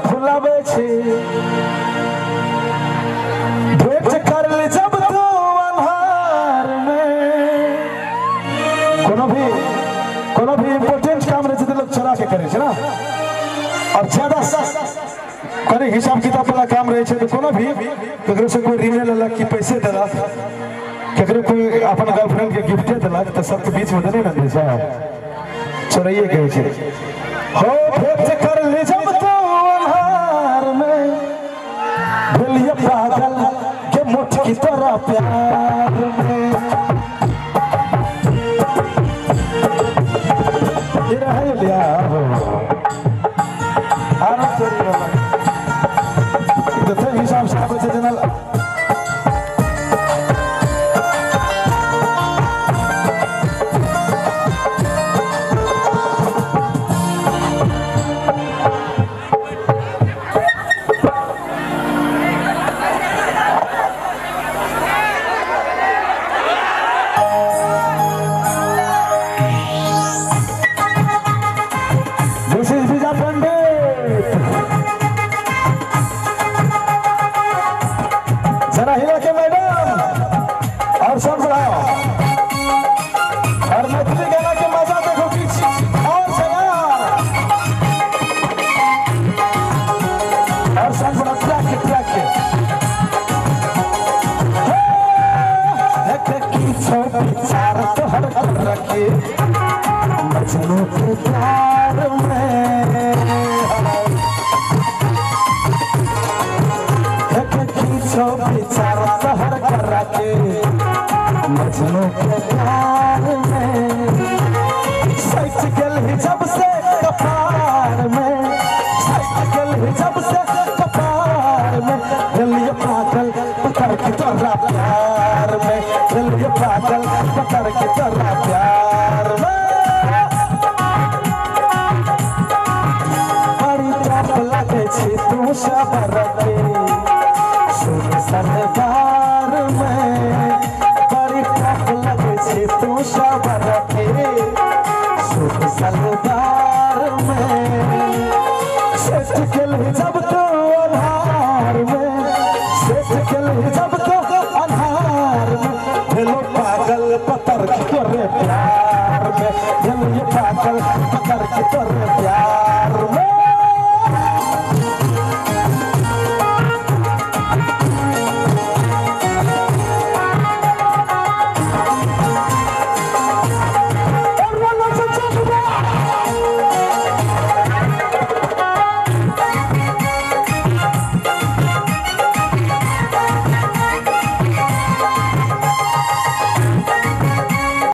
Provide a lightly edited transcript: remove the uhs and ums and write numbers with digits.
फुलावे छे भेंट कर ले जब तू अन्हार में कोनो भी इम्पोर्टेंट काम रहे तो लोग चला के करे छे ना और ज्यादा करे हिसाब किताब वाला काम रहे छे तो कोनो भी ककरो से कोई ऋण लेला कि पैसे देला ककरो कोई अपन गर्लफ्रेंड के गिफ्ट देला तो सबके बीच में नहीं ना दे छे चोरइए कहे छे हो भेंट कर ले जब तू अन्हार में भूलिए पागल के मुठ की तरह प्यार में ये रहे लिया आराम चोरी वाला तो थे हिसाब से आप जनरल मजनू के प्यार में खींचो बेचारा सहर कर रखे मजनू के प्यार में सच गल ही जब से कपार में सच गल ही जब से कपार में दिल ये पागल पकड़ के तोरा प्यार में दिल ये पागल पकड़ के तोरा प्यार में तू शबर के सुन सरदार में बड़ी ठक लगे छे तू शबर के सुन सरदार में सेठ गेल जब